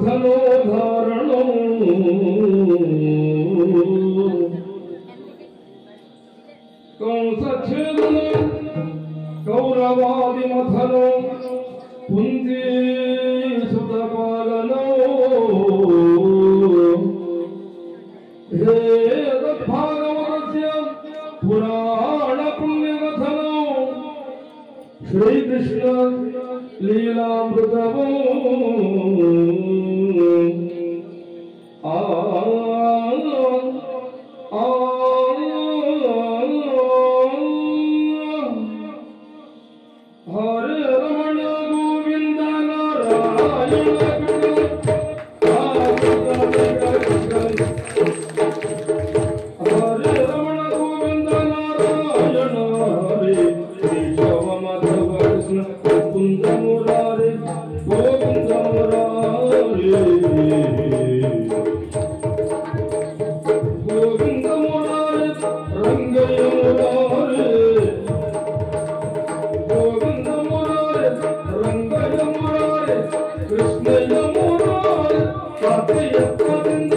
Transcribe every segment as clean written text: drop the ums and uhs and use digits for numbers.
ಮಥನೋ ಧಾರಣೋ ಕಂಸಛೇದನ ಕೌರವಾದಿ ಮಥನೋ ಕುಂತಿ ಸುತ ಪಾಲನೋ ಹೇ ಭಾಗವತಸ್ಯ ಪುರಾಣ ಪುಣ್ಯಕಥನೋ ಶ್ರೀಕೃಷ್ಣ ಲೀಲಾಮೃತವೋ ಆ ಹರೇ ರಮಣ ಗೋವಿಂದ ನಾರಾಯಣ ಹರೇ ರಮಣ ಗೋವಿಂದ ನಾರಾಯಣ ಹರೇ ಕೇಶವ ಮಾಧವ ಕೃಷ್ಣ ಮುಕುಂದ ಮುರಾರಿ ಗೋವಿಂದ ಮುರಾರಿ ಗೋವಿಂದ ಮುರಾರಿ ರಂಗಯ್ಯ ಮುರಾರಿ ಗೋವಿಂದ ಮುರಾರಿ ರಂಗಯ್ಯ ಮುರಾರಿ ಕೃಷ್ಣಯ್ಯ ಮುರಾರಿ ಕಾರ್ತಿಯಪ್ಪದಿಂದ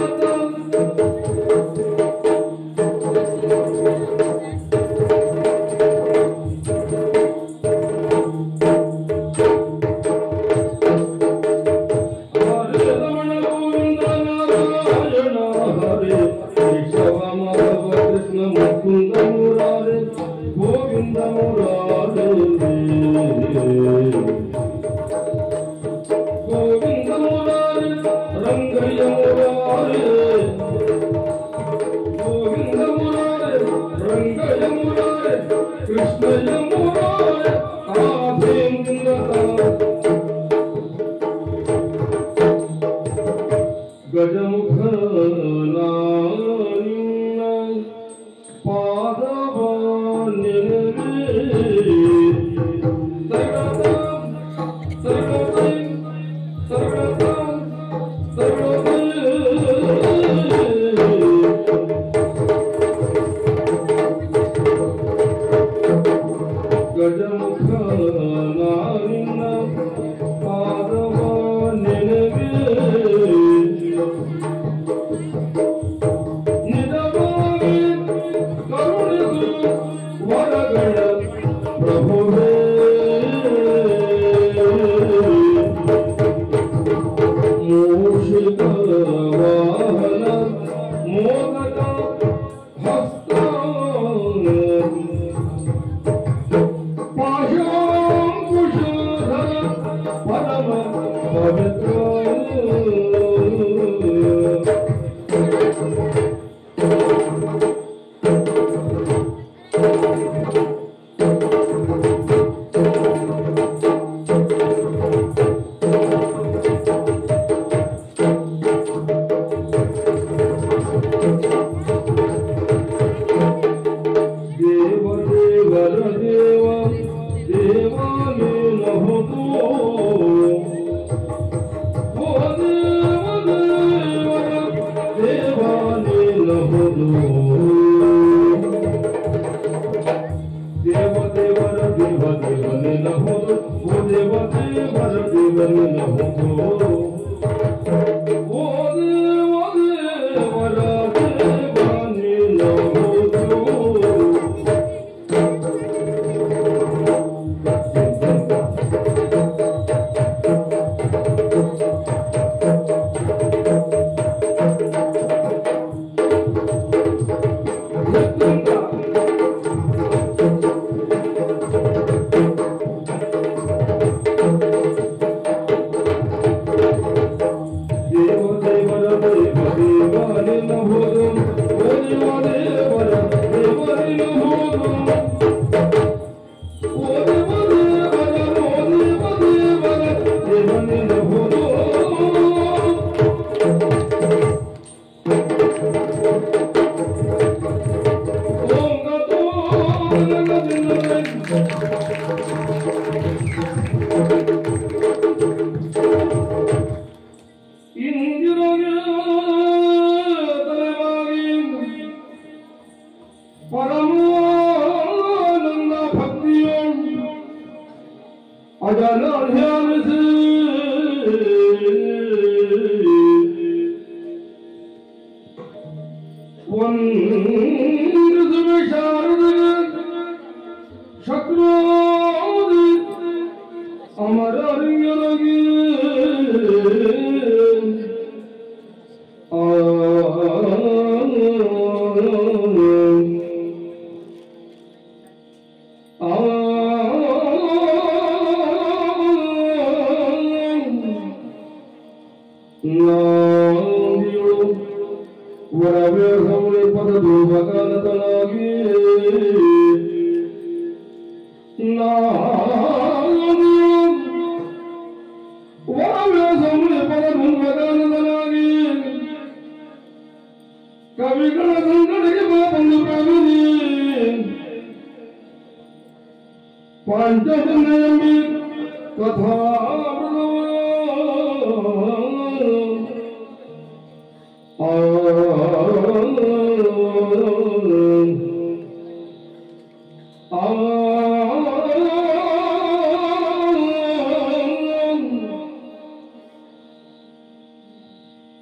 ಮುಕುಂದ ಮುರಾರಿ ಗೋವಿಂದ ಮುರಾರಿ ಗೋವಿಂದ ಮುರಾರಿ ರಂಗಯ್ಯ ಮುರಾರಿ ಗೋವಿಂದ ಮುರಾರಿ ರಂಗಯ್ಯ ಮುರಾರಿ ಕೃಷ್ಣಯ್ಯ ಮುರಾರಿ ಆಧೇಂದ್ರ ಗಜಮುಖ ಗಜಮುಖ ನಾನಿನ್ನ ಪಾದವ ನೆನಗೆ ನಿಜವಾಗಿ ಕರುಣಿಸು ವರಗಳ ಪ್ರಭುವೇ ಮೂಷಿಕ ವಾಹನ ಮೋದಕ ಹಸ್ತ ಪಾಶಾಂಕುಶೋಧರ ಪರಮ ಪವಿತ್ರ ಪರಮಾನಂದ ಭಕ್ತಿಯ ಅಜನ ಧ್ಯಾನಿಸಿ ಕವಿಗಳ ಸಂಗಡಿಗೆ ಬಂದು ಪ್ರವಿನಿ ಪಾಂಚಜನ್ಯಂಬಿ ಕಥಾಮೃತವ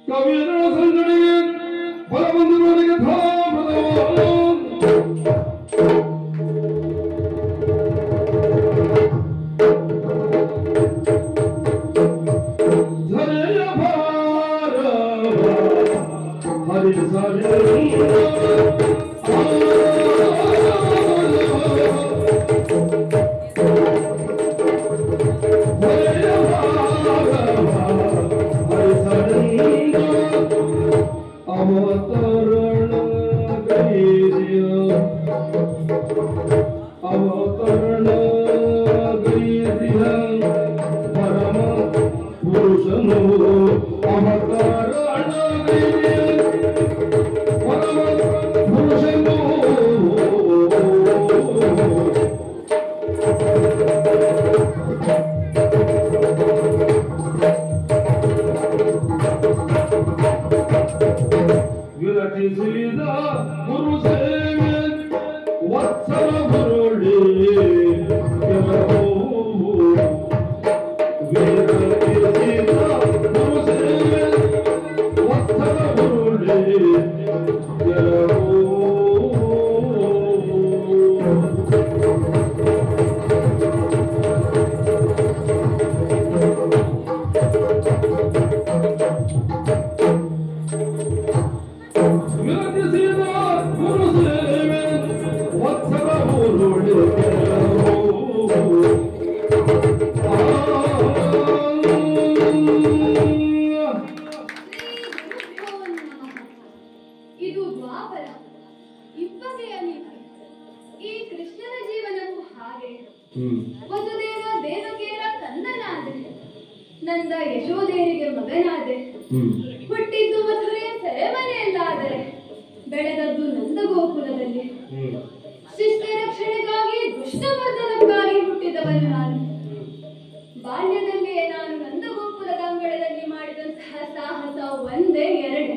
ಕವಿಗಳ ಸಂಗಡಿಗೆ ಬಲಬಂಧುಗಳಿಗೆ ಅವತರಣ ಗೈದಿಯ ಪರಮ ಪುರುಷನು ಅವತರಣ ಗೈದಿಯ ಪರಮ ಪುರುಷನು ವಿರಚಿಸಿದ ಗುರು ಸೇವೆ ವತ್ಸಲ ಗುರುಡಿ ವಿರಚಿಸಿದ ಗುರು ಸೇವೆ ವತ್ಸಲ ಗುರುಡಿ ಇದು ದ್ವಾಪರ ಇಬ್ಬಗೆಯ ನೀತಿ. ಈ ಕೃಷ್ಣನ ಜೀವನವು ಹಾಗೆ. ವಸುದೇವ ದೇವಕಿಯರ ಕಂದನಾದೆ, ನಂದ ಯಶೋಧೇರಿಗೆ ಮಗನಾದೆ. ಹುಟ್ಟಿದ್ದು ಮಥುರೆಯ ಸೆರೆಮನೆಯಲ್ಲಾದರೆ, ಬೆಳೆದದ್ದು ನಂದಗೋಕುಲದಲ್ಲಿ. ಶಿಷ್ಟ ರಕ್ಷಣೆಗಾಗಿ ದುಷ್ಟಮರ್ದನಕ್ಕಾಗಿ ಹುಟ್ಟಿದವನು ನಾನು. ಬಾಲ್ಯದಲ್ಲಿಯೇ ನಾನು ನಂದಗೋಕುಲದ ಅಂಗಳದಲ್ಲಿ ಮಾಡಿದಂತಹ ಸಾಹಸ ಒಂದೇ ಎರಡೇ.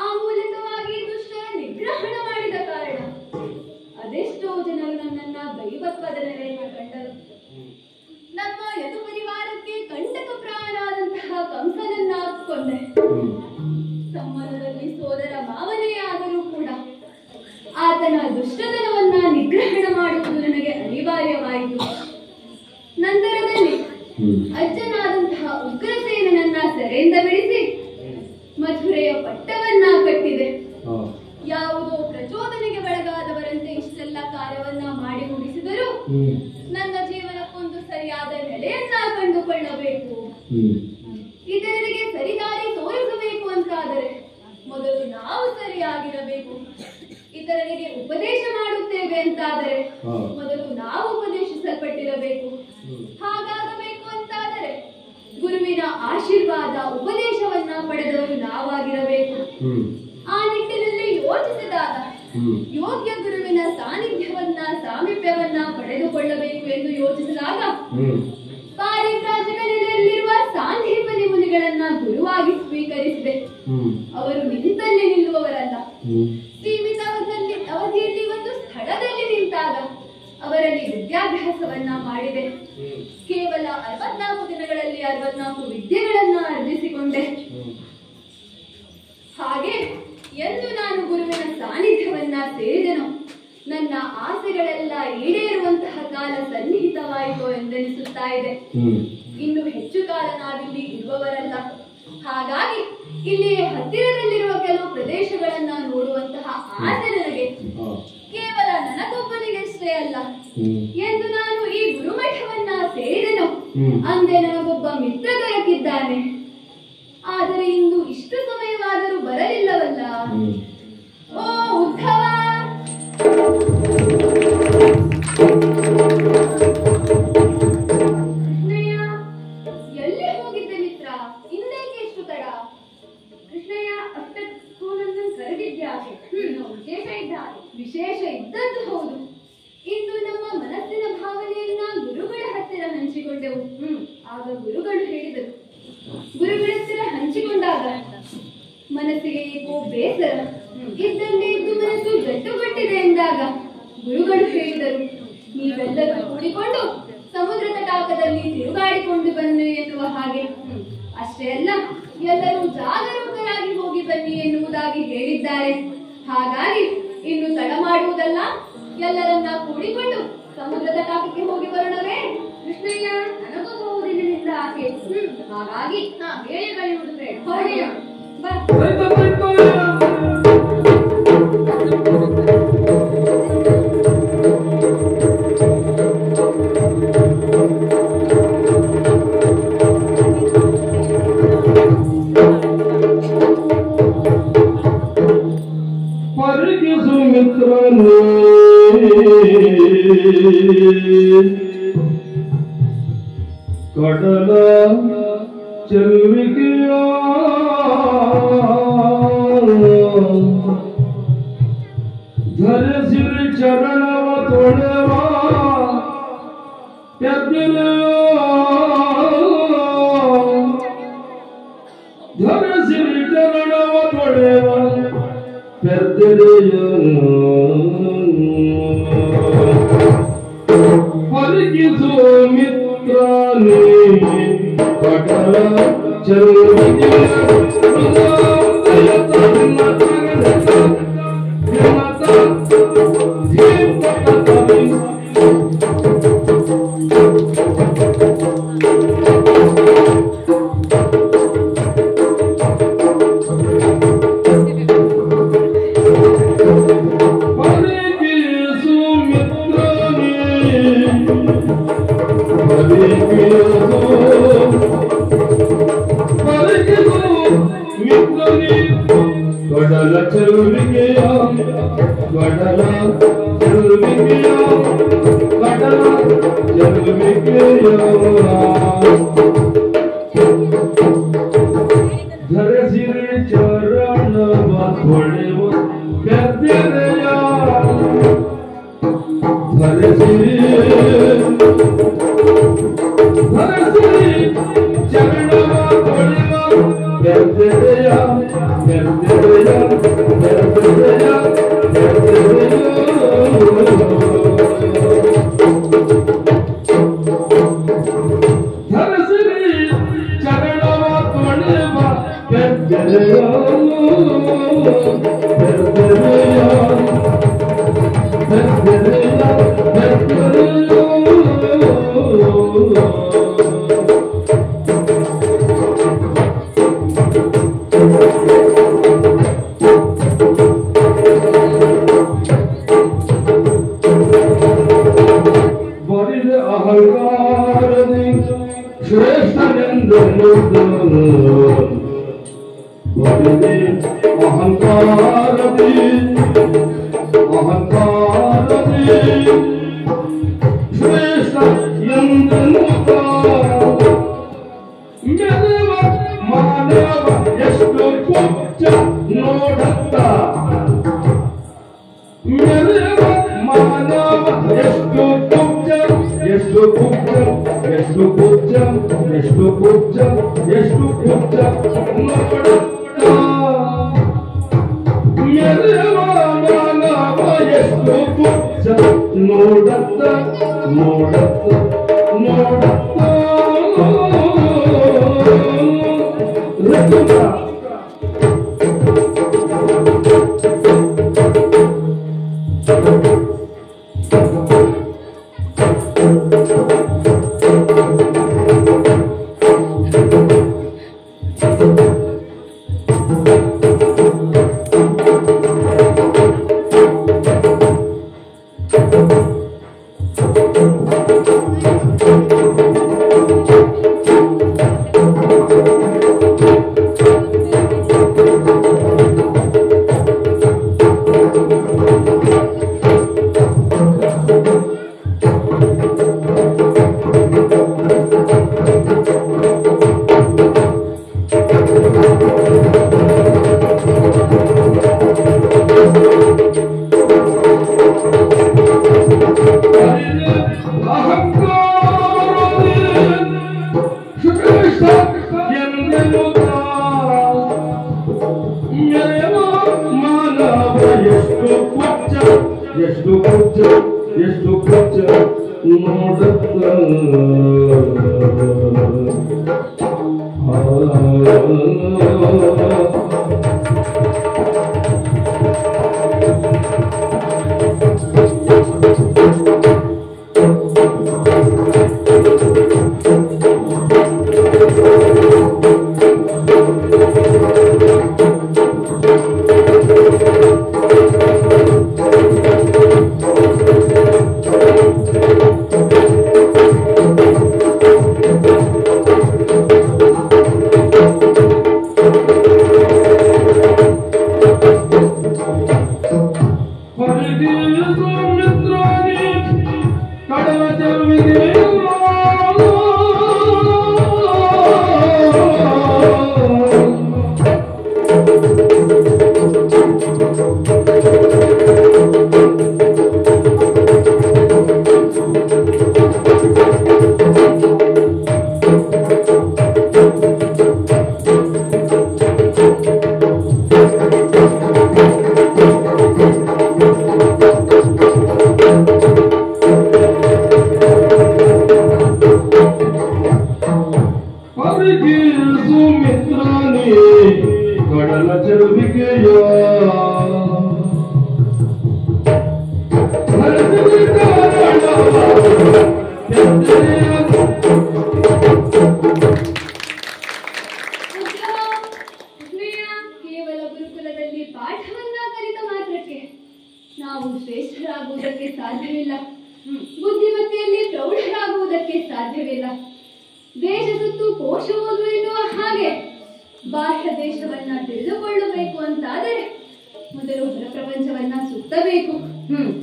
ಆ ಮೂಲಕವಾಗಿ ದುಷ್ಟರ ನಿಗ್ರಹಣ ಮಾಡಿದ ಕಾರಣ ಅದೆಷ್ಟೋ ಜನರು ನನ್ನನ್ನ ದೈವತ್ವದ ನೆಲೆಯನ್ನು ಕಂಡರು. ನಮ್ಮ ಯದು ಪರಿವಾರಕ್ಕೆ ಕಂಟಕ ಪ್ರಾಯನಾದಂತಹ ಕಂಸನನ್ನ ಕೊಂದೆ. ಸಂಬಂಧದಲ್ಲಿ ಸೋದರ ಮಾವನೇ ಆದರೂ ಕೂಡ ಆತನ ದುಷ್ಟತನವನ್ನ ನಿಗ್ರಹಣ ಮಾಡುವುದು ನನಗೆ ಅನಿವಾರ್ಯವಾಯಿತು. ನಂತರದಲ್ಲಿ ಅಜ್ಜನಾದಂತಹ ಉಗ್ರಸೇನನನ್ನ ಸೆರೆಯಿಂದ ಬಿಡಿಸಿ ಮಥುರೆಯ ಪಟ್ಟವನ್ನ ಕಟ್ಟಿದೆ. ಯಾವುದೋ ಪ್ರಚೋದನೆಗೆ ಒಳಗಾದವರಂತೆ ಇಷ್ಟೆಲ್ಲ ಕಾರ್ಯವನ್ನ ಮಾಡಿ ಮುಗಿಸಿದರೂ ನನ್ನ ಜೀವನಕ್ಕೊಂದು ಸರಿಯಾದ ನೆಲೆಯನ್ನ ಕಂಡುಕೊಳ್ಳಬೇಕು. ಇತರರಿಗೆ ಸರಿದಾರಿ ತೋರಿಸಬೇಕು ಅಂತಾದರೆ ಮೊದಲು ನಾವು ಸರಿಯಾಗಿರಬೇಕು. ಇತರರಿಗೆ ಉಪದೇಶ ಮಾಡುತ್ತೇವೆ ಅಂತಾದರೆ ಮೊದಲು ನಾವು ಉಪದೇಶಿಸಲ್ಪಟ್ಟಿರಬೇಕು. ಹಾಗಾಗಬೇಕು ಅಂತಾದರೆ ಗುರುವಿನ ಆಶೀರ್ವಾದ ಉಪದೇಶವನ್ನ ಪಡೆದವರು ನಾವಾಗಿರಬೇಕು. ಆ ನಿಟ್ಟಿನಲ್ಲಿ ಯೋಚಿಸಿದಾಗ ಯೋಗ್ಯ ಗುರುವಿನ ಸಾನ್ನಿಧ್ಯವನ್ನ ಸಾಮೀಪ್ಯವನ್ನ ಪಡೆದುಕೊಳ್ಳಬೇಕು ಎಂದು ಯೋಚಿಸಿದಾಗ ಪಾರಿಭ್ರಾಜಕ ನೆಲೆಯಲ್ಲಿರುವ ಸಾಂದೀಪನಿ ಮುನಿಗಳನ್ನ ಗುರುವಾಗಿ ಸ್ವೀಕರಿಸಿದೆ. ಅವರು ನಿಂತಲ್ಲಿ ನಿಲ್ಲುವವರಲ್ಲ. ಸೀಮಿತ ಅವಧಿಯಲ್ಲಿ ಒಂದು ಸ್ಥಳದಲ್ಲಿ ನಿಂತಾಗ ಅವರಲ್ಲಿ ವಿದ್ಯಾಭ್ಯಾಸವನ್ನ ಮಾಡಿದೆ. ಕೇವಲ 64 ದಿನಗಳಲ್ಲಿ 64 ವಿದ್ಯೆಗಳನ್ನ ಅರ್ಜಿಸಿಕೊಂಡೆ. ಹಾಗೆ ಎಂದು ನಾನು ಗುರುವಿನ ಸಾನ್ನಿಧ್ಯವನ್ನ ಸೇರಿದೆನೋ ನನ್ನ ಆಸೆಗಳೆಲ್ಲ ಈಡೇರುವಂತಹ ಕಾಲ ಸನ್ನಿಹಿತವಾಯಿತು ಎಂದೆನಿಸುತ್ತಾ ಇದೆ. ಇನ್ನು ಹೆಚ್ಚು ಕಾಲ ನಾವಿಲ್ಲಿ ಇರುವವರಲ್ಲ. ಹಾಗಾಗಿ ಇಲ್ಲಿ ಹತ್ತಿರದಲ್ಲಿರುವ ಕೆಲವು ಪ್ರದೇಶಗಳನ್ನ ನೋಡುವಂತಹ ಆಸೆ ನನಗೆ. ಕೇವಲ ನನಗೊಬ್ಬನಿಗಷ್ಟೇ ಅಲ್ಲ, ಎಂದು ನಾನು ಈ ಗುರುಮಠವನ್ನ ಸೇರಿದೆನೋ ಅಂದೇ ನನಗೊಬ್ಬ ಮಿತ್ರ ದೊರಕಿದ್ದಾನೆ. ಆದರೆ ಇಂದು ಇಷ್ಟು ಸಮಯವಾದರೂ ಬರಲಿಲ್ಲವಲ್ಲ. ಓ ಉದ್ಧವ, ಬೇಸರ. ಇದ್ದಲ್ಲಿ ಇದ್ದು ಮನಸ್ಸು ಗಟ್ಟುಗಟ್ಟಿದೆ ಎಂದಾಗ ಗುರುಗಳು ಹೇಳಿದರು, ನೀವೆಲ್ಲರೂ ಕೂಡಿಕೊಂಡು ಸಮುದ್ರ ತಟಾಕದಲ್ಲಿ ತಿರುಗಾಡಿಕೊಂಡು ಬನ್ನಿ ಎನ್ನುವ ಹಾಗೆ. ಅಷ್ಟೇ ಅಲ್ಲ, ಎಲ್ಲರೂ ಜಾಗರೂಕರಾಗಿ ಹೋಗಿ ಬನ್ನಿ ಎನ್ನುವುದಾಗಿ ಹೇಳಿದ್ದಾರೆ. ಹಾಗಾಗಿ ಇನ್ನು ತಡ ಮಾಡುವುದಲ್ಲ, ಎಲ್ಲರನ್ನ ಕೂಡಿಕೊಂಡು ಸಮುದ್ರ ತಟಾಕಕ್ಕೆ ಹೋಗಿ ಬರೋಣವೇ? ಕೃಷ್ಣಯ್ಯ, ನನಗೂ ಬಹುದಿನದಿಂದ ಆಸೆ. ಹಾಗಾಗಿ ಬೇಳೆಗಳಿರುವುದು ಬೇಡ. ಬಾ. ಕಡಲ ಚೆಲುವಿಕೆಯ ಧರಿಸಿರಿ ಚರಣವ ತೊಳೆವ ಧರಿಸಿರಿ ಚರಣವ ತೊಳೆವ ಪರಿಗಿಸು ಮಿತ್ರನೇ ಕಡಲ ಚೆಲುವಿಕೆಯ ಕಡಲ ಚೆಲುವಿಕೆಯ ಕಡಲ ಚೆಲುವಿಕೆಯ ಕಡಲ ಚೆಲುವಿಕೆಯ ಧರಿಸಿರಿ ಚರಣವ ತೊಳೆವ ಬೆದ್ದೆಯ ಧರಿಸಿರಿ ಚರಣವ ತೊಳೆವ ಬೆದ್ದೆಯ ಅಹಂಕಾರದಿ ಶ್ರೇಷ್ಠನೆಂದು ಅಹಂಕಾರದಿ ಅಹಂಕಾರದಿ ಶ್ರೇಷ್ಠ ಎಂದು ಮೆಲುವ ಮಾನವ ಎಷ್ಟು ಕುಚ್ಚ ನೋಡತ್ತ ಮೆಲುವ ಮಾನವ ಎಷ್ಟು ಕುಚ್ಚ ಎಷ್ಟು ಕುಚ್ಚ ಎಷ್ಟು ಕುಚ್ಚ ಎಷ್ಟು ಕುಚ್ಚ ಎಷ್ಟು ಕುಚ್ಚ ನೋಡತ್ತ ಮೆಲುವ ಮಾನವ ಎಷ್ಟು ಕುಚ್ಚ ನೋಡತ್ತ ನೋಡತ್ತ ನೋಡತ್ತ ಕೇವಲ ಗುರುಕುಲದಲ್ಲಿ ಪಾಠವನ್ನ ಕಲಿತ ಮಾತ್ರಕ್ಕೆ ನಾವು ಶ್ರೇಷ್ಠರಾಗುವುದಕ್ಕೆ ಸಾಧ್ಯವಿಲ್ಲ. ಬುದ್ಧಿಮತ್ತೆಯಲ್ಲಿ ಪ್ರೌಢರಾಗುವುದಕ್ಕೆ ಸಾಧ್ಯವಿಲ್ಲ. ದೇಶ ಸುತ್ತು ಕೋಶ ಓದು ಎನ್ನುವ ಹಾಗೆ ಬಾಹ್ಯ ದೇಶವನ್ನ ತಿಳಿದುಕೊಳ್ಳಬೇಕು ಅಂತಾದರೆ ಮೊದಲು ಹೊರ ಪ್ರಪಂಚವನ್ನ ಸುತ್ತಬೇಕು.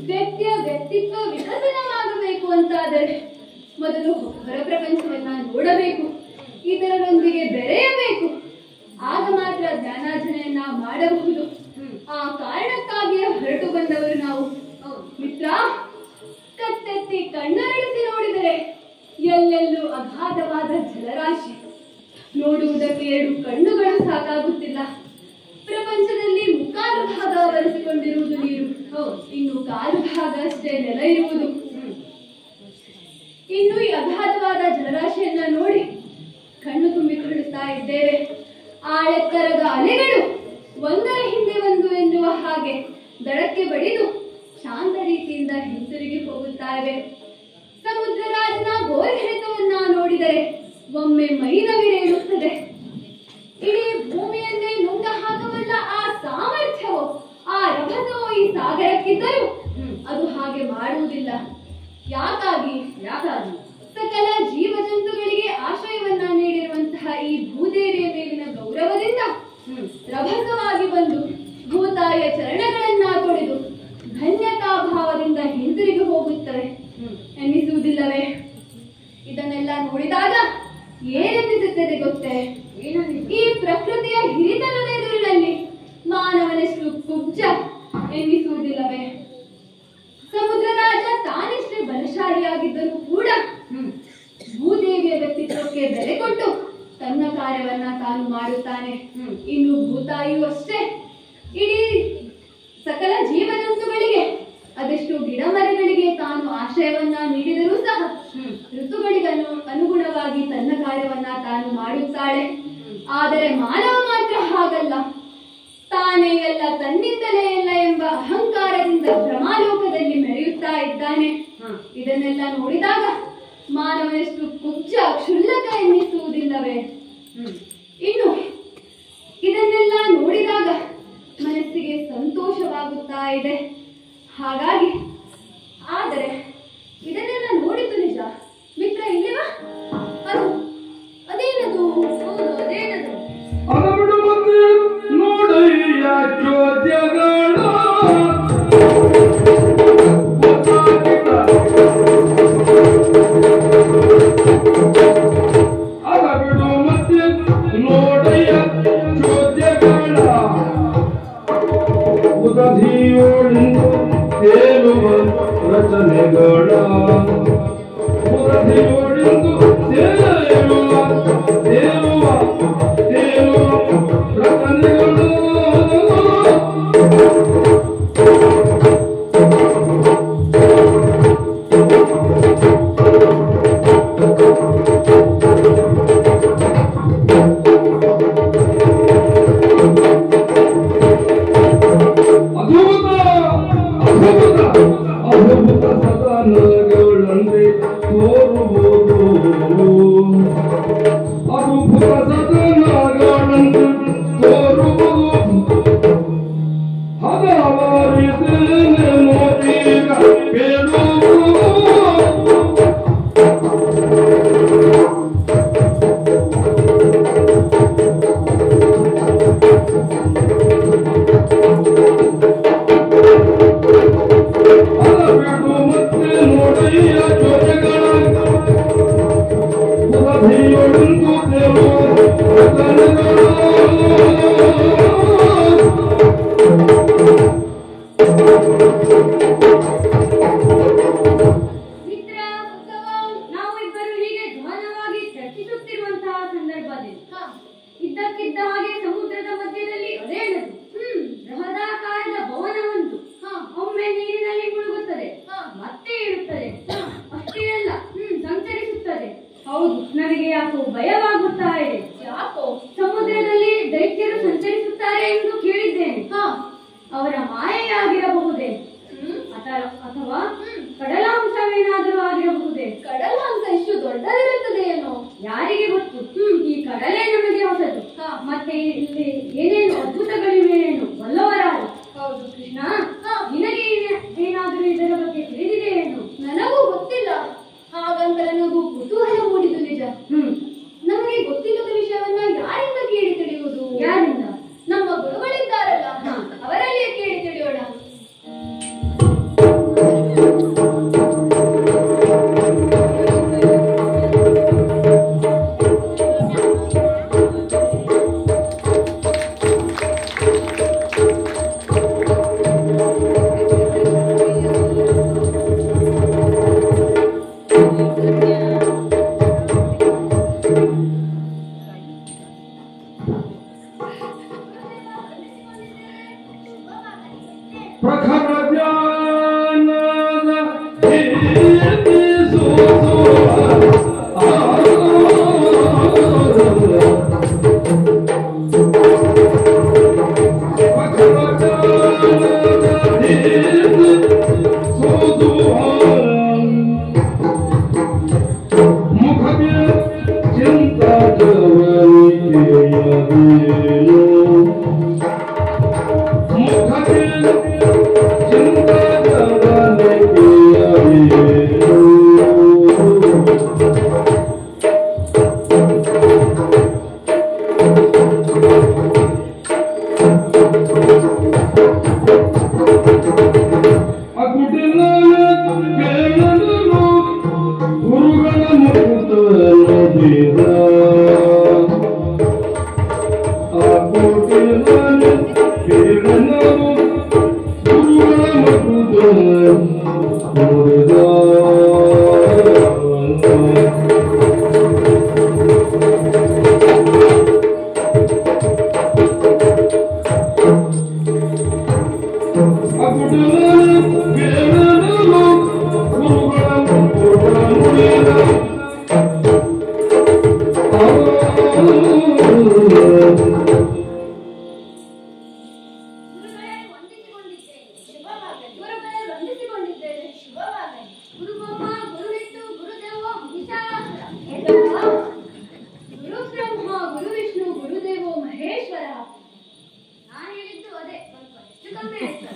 ವ್ಯಕ್ತಿಯ ವ್ಯಕ್ತಿತ್ವ ವಿಕಸನವಾಗಬೇಕು ಅಂತಾದರೆ ಮೊದಲು ಹೊರ ಪ್ರಪಂಚವನ್ನ ನೋಡಬೇಕು, ಇತರರೊಂದಿಗೆ ಬೆರೆಯಬೇಕು. ಆಗ ಮಾತ್ರ ಜ್ಞಾನಾರ್ಜನೆಯನ್ನ ಮಾಡಬಹುದು. ಆ ಕಾರಣಕ್ಕಾಗಿಯೇ ಹೊರಟು ಬಂದವರು ನಾವು. ಮಿತ್ರ, ಕತ್ತೆತ್ತಿ ಕಣ್ಣರಳಿಸಿ ನೋಡಿದರೆ ಎಲ್ಲೆಲ್ಲೂ ಅಗಾಧವಾದ ಜಲರಾಶಿ. ನೋಡುವುದಕ್ಕೆ 2 ಕಣ್ಣುಗಳು ಸಾಕಾಗುತ್ತಿಲ್ಲ. ಪ್ರಪಂಚದಲ್ಲಿ ಮುಕ್ಕಾಲು ಭಾಗ ಬರೆಸಿಕೊಂಡಿರುವುದು ನೀರು, ಇನ್ನು ಕಾಲು ಭಾಗ ಅಷ್ಟೇ ನೆಲ ಇರುವುದು. ಇನ್ನು ಈ ಅಗಾಧವಾದ ಜಲರಾಶಿಯನ್ನ ನೋಡಿ ಕಣ್ಣು ತುಂಬಿಕೊಳ್ಳುತ್ತಾ ಇದ್ದೇವೆ. ಆಳೆತ್ತರದ ಅಲೆಗಳು ಒಂದರ ಹಿಂದೆ ಒಂದು ಎನ್ನುವ ಹಾಗೆ ದಡಕ್ಕೆ ಬಡಿದು ಶಾಂತ ರೀತಿಯಿಂದ ಹಿಂತಿರುಗಿ ಹೋಗುತ್ತಾ ಇವೆ. ಸಮುದ್ರ ರಾಜನ ಗೋರ್ಹೆತವನ್ನ ನೋಡಿದರೆ ಒಮ್ಮೆ ಮೈನವಿರೇಳುತ್ತದೆ. ಇಡೀ ಭೂಮಿಯನ್ನೇ ನುಂಗ ಹಾಕಬಲ್ಲ ಆ ಸಾಮರ್ಥ್ಯವು, ಆ ರಭಸವು ಈ ಸಾಗರಕ್ಕಿದ್ದರೂ ಅದು ಹಾಗೆ ಮಾಡುವುದಿಲ್ಲ. ಯಾಕಾಗಿ? ಸಕಲ ಜೀವಜಂತುಗಳಿಗೆ ಆಶ್ರಯವನ್ನ ನೀಡಿರುವಂತಹ ಈ ಭೂದೇವಿಯ ಮೇಲಿನ ಗೌರವದಿಂದ ರಭಸವಾಗಿ ಬಂದು ಭೂತಾಯ ಚರಣಗಳನ್ನ ತೊಳೆದು ಧನ್ಯತಾ ಭಾವದಿಂದ ಹಿಂತಿರುಗಿ ಹೋಗುತ್ತವೆ ಎನ್ನಿಸುವುದಿಲ್ಲವೇ? ಇದನ್ನೆಲ್ಲ ನೋಡಿದಾಗ ಏನೆನ್ನಿಸುತ್ತದೆ ಗೊತ್ತೇ? ಈ ಪ್ರಕೃತಿಯ ಹಿರಿತನದ ಎದುರಿನಲ್ಲಿ ಮಾನವನೆಷ್ಟು ಕುಬ್ಜ ಎನ್ನಿಸುವುದಿಲ್ಲವೇ? ಸಮುದ್ರ ರಾಜ ತಾನೆಷ್ಟೇ ಬಲಶಾಲಿಯಾಗಿದ್ದರೂ ಕೂಡ ಭೂದೇವಿಯ ವ್ಯಕ್ತಿತ್ವಕ್ಕೆ ಬೆಲೆ ಕೊಟ್ಟು ತನ್ನ ಕಾರ್ಯವನ್ನ ತಾನು ಮಾಡುತ್ತಾನೆ. ಇನ್ನು ಭೂತಾಯಿಯೂ ಅಷ್ಟೇ ಇಡೀ ಸಕಲ ಜೀವಜಂತುಗಳಿಗೆ, ಅದೆಷ್ಟು ಗಿಡಮರಗಳಿಗೆ ತಾನು ಆಶ್ರಯವನ್ನ ನೀಡಿದರೂ ಸಹ ಋತುಗಳಿಗೆ ಅನುಗುಣವಾಗಿ ತನ್ನ ಕಾರ್ಯವನ್ನ ತಾನು ಮಾಡುತ್ತಾಳೆ. ಆದರೆ ಮಾನವ ಮಾತ್ರ ಹಾಗಲ್ಲ. ತಾನೇ ಎಲ್ಲ, ತನ್ನಿಂದಲೇ ಎಲ್ಲ ಎಂಬ ಅಹಂಕಾರದಿಂದ ಭ್ರಮಾಲೋಕದಲ್ಲಿ ಮೆರೆಯುತ್ತಾ ಇದ್ದಾನೆ. ಇದನ್ನೆಲ್ಲ ನೋಡಿದಾಗ ಮಾನವನೆಷ್ಟು ಕುಬ್ಜ, ಕ್ಷುಲ್ಲಕ ಎನ್ನಿಸುವುದಿಲ್ಲವೇ? ಇನ್ನು ಇದನ್ನೆಲ್ಲ ನೋಡಿದಾಗ ಮನಸ್ಸಿಗೆ ಸಂತೋಷವಾಗುತ್ತಾ ಇದೆ. ಹಾಗಾಗಿ ಆದರೆ ಇದನ್ನೆಲ್ಲ ನೋಡಿದ್ದು ನಿಜ. ಮಿತ್ರ ಇಲ್ಲಿವಾ? ಅದೇನದು? ಹೌದು, ಅದೇನದು? ಅದಬಿಡು ಮತ್ತೆ ನೋಡಯ್ಯ ಚೋದ್ಯಗಳ ಅದಬಿಡು ಮತ್ತೆ ನೋಡಯ್ಯ ಚೋದ್ಯಗಳ ಉದಧಿಯೋಳು ತೇಲುವ ರಚನೆಗಳ ಹೌದು, ನನಗೆ ಯಾಕೋ ಭಯವಾಗುತ್ತಾ ಇದೆ. ಯಾಕೋ? ಸಮುದ್ರದಲ್ಲಿ ದೈತ್ಯರು ಸಂಚರಿಸುತ್ತಾರೆ ಎಂದು ಕೇಳಿದ್ದೇನೆ. ಅವರ ಮಾಯೆಯಾಗಿರಬಹುದೇ ಅಥವಾ ಕಡಲಾಂಶವೇನಾದರೂ ಆಗಿರಬಹುದೇ? ಕಡಲಾಂಶ ಇಷ್ಟು ದೊಡ್ಡದಿರುತ್ತದೆ ಏನೋ, ಯಾರಿಗೆ ಗೊತ್ತು. ಈ ಕಡಲೇ ನಮಗೆ ಹೊಸದು. ಮತ್ತೆ ಇಲ್ಲಿ ಏನೇನು ಅದ್ಭುತಗಳಿವೆ ಏನು ಬಲ್ಲವರಾರು. ಹೌದು ಕೃಷ್ಣ, ನಿನಗೆ ಏನಾದರೂ ಇದರ ಬಗ್ಗೆ ತಿಳಿದಿದೆ ಏನು? ನನಗೂ ಗೊತ್ತಿಲ್ಲ. ಹಾಗಂತ ನನಗೂ ಕುತೂಹಲ ಮೂಡಿದು ನಿಜ. ನಮಗೆ ಗೊತ್ತಿಲ್ಲದ ವಿಷಯವನ್ನ ಯಾರಿಂದ ಕೇಳಿ ತಿಳಿಯುವುದು? ಯಾರಿಂದ? ನಮ್ಮ ಗುರುಗಳಿದ್ದಾರಲ್ಲ, ಅವರಲ್ಲಿಯೇ ಕೇಳಿ ತಿಳಿಯೋಣ.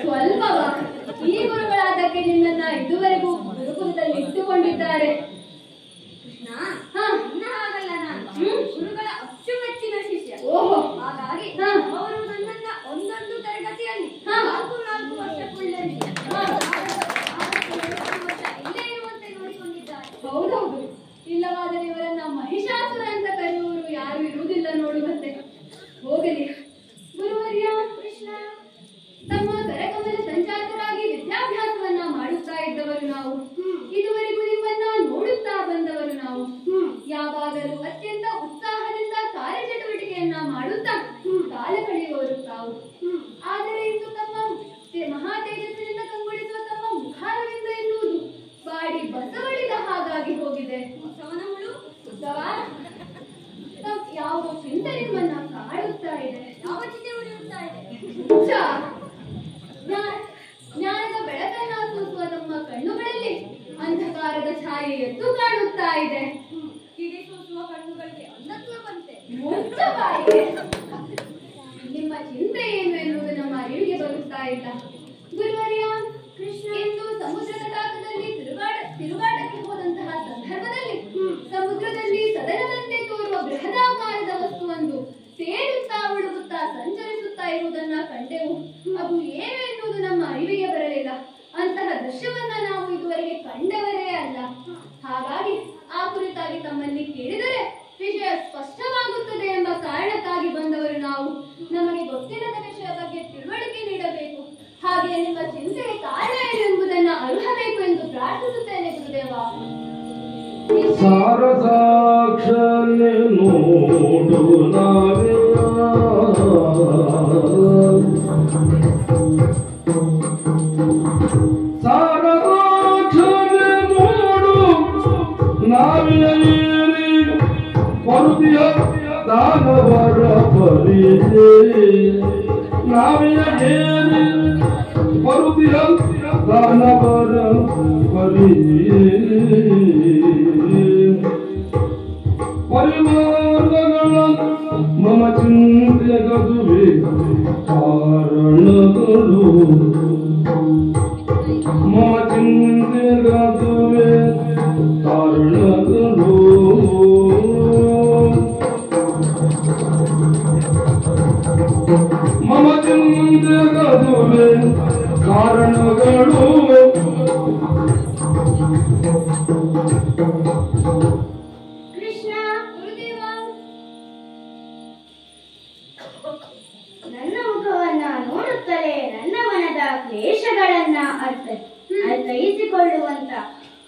ಸ್ವಲ್ಪವಾ? ಈ ಗುರುಗಳಾದಕ್ಕೆ ನಿನ್ನನ್ನ ಇದುವರೆಗೂ ಗುರುಕುಲದಲ್ಲಿ ಇಟ್ಟುಕೊಂಡಿದ್ದಾರೆ. ಕೃಷ್ಣ, ಇನ್ನ ಹಾಗಲ್ಲ. ನಾನು ಗುರುಗಳ ಅಚ್ಚುಮೆಚ್ಚಿನ ಶಿಷ್ಯ. ಓಹೋ, ಹಾಗಾಗಿ ಅವರು ನನ್ನನ್ನ ಒಂದೊಂದು ತರಗತಿಯಲ್ಲಿ 4 ವರ್ಷಕ್ಕುಳ್ಳಲ್ಲಿ ಇಲ್ಲೇ ಇರುವಂತೆ ನೋಡಿಕೊಂಡಿದ್ದಾರೆ. ಹೌದೌದು. ಇಲ್ಲವಾದರೆ ಇವರನ್ನ ಮಹಿಷಾಸುರ ಅಂತ ಕರೆಯುವರು ಯಾರು ಇರುವುದಿಲ್ಲ ನೋಡುವಂತೆ. ಹೋಗಲಿ ಗುರುವರ್ಯ. ಕೃಷ್ಣ, ತಮ್ಮ ಕರಕಮಲ ಸಂಚಾರರಾಗಿ ವಿದ್ಯಾಭ್ಯಾಸವನ್ನ ಮಾಡುತ್ತಾ ಇದ್ದವರು ನಾವು. ಇದುವರೆಗೂ ನಿಮ್ಮನ್ನ ನೋಡುತ್ತಾ ಬಂದವರು ನಾವು. ಯಾವಾಗಲೂ ಅತ್ಯಂತ ಉತ್ಸಾಹದಿಂದ ಕಾರ್ಯಚಟುವಟಿಕೆಯನ್ನ ಮಾಡುತ್ತಾ ಕಾಲ ಕಳೆಯುವವರು ತಾವು. ಆದರೆ ಇಂದು ತಮ್ಮ ಮಹಾ ತೇಜಸ್ಸಿನಿಂದ ಕಂಗೊಳಿಸುವ ತಮ್ಮ ಮುಖಾರವಿಂದ ಎನ್ನುವುದು ಬಾಡಿ ಬಸವಳಿದ ಹಾಗಾಗಿ ಹೋಗಿದೆ. ಬಸವನಗಳು ಯಾವುದೋ ಚಿಂತೆ ನಿಮ್ಮನ್ನ ಕಾಡುತ್ತಾ ಇದೆ. ಯಾವ ಚಿಂತೆ ಉಳಿಯುತ್ತಾ ಇದೆ? ಜ್ಞಾನದ ಬೆಳಕನ್ನ ಸೂಸುವ ತಮ್ಮ ಕಣ್ಣುಗಳಲ್ಲಿ ಅಂಧಕಾರದ ಛಾಯೆ ಎದ್ದು ಕಾಣುತ್ತಾ ಇದೆ. ಕಿಡಿ ಸೂಸುವ ಕಣ್ಣುಗಳಿಗೆ ಅಂಧತ್ವ ಬಂತೆ. ಮುಚ್ಚಬಾಯಿಗೆ. ನಿಮ್ಮ ಚಿಂತೆ ಏನು ಎನ್ನುವುದು ನಮ್ಮ ಅರಿವಿಗೆ ಬರುತ್ತಾ ಇಲ್ಲ. ಗುರುವರ್ಯ, ಕೃಷ್ಣ ಇಂದು ಸಮುದ್ರದ ತಟಾಕದಲ್ಲಿ ತಿರುಗಾಟಕ್ಕೆ ಹೋದಂತಹ ಸಂದರ್ಭದಲ್ಲಿ ಸಮುದ್ರದಲ್ಲಿ ಸದನದಂತೆ ತೋರುವ ಬೃಹದಾಕಾರದ ವಸ್ತುವೊಂದು ತೇಲುತ್ತಾ ಮುಳುಗುತ್ತಾ ಸಂಚರಿಸುತ್ತಾ ಇರುವುದನ್ನ ಕಂಡೆವು. ಅದು ಏನು ಎನ್ನುವುದು ನಮ್ಮ ಅರಿವಿಗೆ ಬರಲಿಲ್ಲ. ಅಂತಹ ದೃಶ್ಯವನ್ನ ನಾವು ಇದುವರೆಗೆ ಕಂಡವರೇ ಅಲ್ಲ. ಹಾಗಾಗಿ ಆ ಕುರಿತಾಗಿ ತಮ್ಮಲ್ಲಿ ಕೇಳಿದರೆ ವಿಷಯ ಸ್ಪಷ್ಟವಾಗುತ್ತದೆ ಎಂಬ ಕಾರಣಕ್ಕಾಗಿ ಬಂದವರು ನಾವು. ನಮಗೆ ಗೊತ್ತಿಲ್ಲದ ವಿಷಯ ಬಗ್ಗೆ ತಿಳುವಳಿಕೆ ನೀಡಬೇಕು. ಹಾಗೆ ನಿಮ್ಮ ಚಿಂತೆಗೆ ಕಾರಣ ಏನೆಂಬುದನ್ನು ಅರುಹಬೇಕು ಎಂದು ಪ್ರಾರ್ಥಿಸುತ್ತೇನೆ ಗುರುದೇವ. ಸಾರಸಾಕ್ಷನೆ ನೋಡು ನಾವೇ ಸಾರಸಾಕ್ಷನೆ ನೋಡು ನಾವೇ ಬರುತ್ತೀಯ ದಾನವರ ಪರಿಚೆ ನಾವಿಯ ಏನೇ ಬರುತ್ತೀಯ ದಾನವರ ಪರಿಚೆ ಪರಿವಾರಗಳ ಮಮ ಚಿಂತೆಗದುವೆ ಕಾರಣಗಳು ಮಮ ಚಿಂತೆಗದುವೆ ಕಾರಣಗಳು ಮಮ ಚಿಂತೆಗದುವೆ ಕಾರಣಗಳು ಕೃಷ್ಣ ಗುರುದೇವ ನನ್ನ ಮುಖವನ್ನ ನೋಡುತ್ತಲೇ ನನ್ನ ಮನದ ಕ್ಲೇಶಗಳನ್ನ ಅರ್ಥೈಸಿಕೊಳ್ಳುವಂತ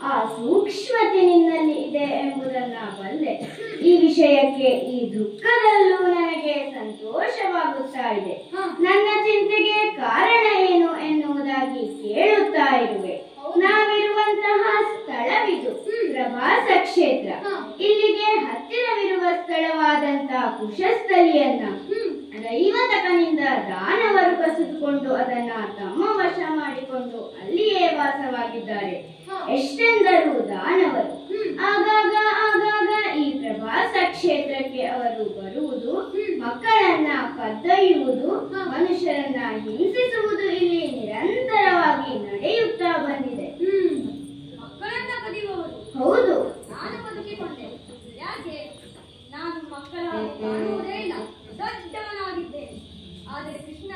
ಆ ಸೂಕ್ಷ್ಮತೆ ನಿನ್ನಲ್ಲಿ ಇದೆ ಎಂಬುದನ್ನ ಬಲ್ಲೆ. ಈ ವಿಷಯಕ್ಕೆ ಈ ದುಃಖದಲ್ಲೂ ನನಗೆ ಸಂತೋಷವಾಗುತ್ತಾ ಇದೆ. ನನ್ನ ಚಿಂತೆಗೆ ಕಾರಣ ಏನು ಎನ್ನುವುದಾಗಿ ಕೇಳುತ್ತಾ ಇರುವೆ. ನಾವಿರುವಂತಹ ಸ್ಥಳವಿದು ಪ್ರವಾಸ ಕ್ಷೇತ್ರ. ಇಲ್ಲಿಗೆ ಹತ್ತಿರವಿರುವ ಸ್ಥಳವಾದಂತಹ ಕುಶಸ್ಥಲಿಯನ್ನ ದೈವತಕನಿಂದ ದಾನವರು ಕಸಿದುಕೊಂಡು ಅದನ್ನ ತಮ್ಮ ವಶ ಮಾಡಿಕೊಂಡು ಅಲ್ಲಿಯೇ ವಾಸವಾಗಿದ್ದಾರೆ. ಎಷ್ಟೆಂದರೂ ದಾನವರು ಆಗಾಗ ಈ ಪ್ರವಾಸ ಕ್ಷೇತ್ರಕ್ಕೆ ಅವರು ಬರುವುದು, ಮಕ್ಕಳನ್ನ ಕದ್ದೊಯ್ಯುವುದು, ಮನುಷ್ಯರನ್ನ ಹಿಂಸಿಸುವುದು ಇಲ್ಲಿ ನಿರಂತರವಾಗಿ ನಡೆಯುತ್ತಾ ಬಂದಿದೆ. ಮಕ್ಕಳನ್ನ ಕದಿಯುವವರು ಹೌದು, ನಾನು ಬದುಕಿಕೊಂಡೆ. ಯಾಕೆ? ನಾನು ಮಕ್ಕಳ ಕಾಣುವುದೇ ಇಲ್ಲ, ದೊಡ್ಡವನಾಗಿದ್ದೇನೆ. ಆದರೆ ಕೃಷ್ಣ,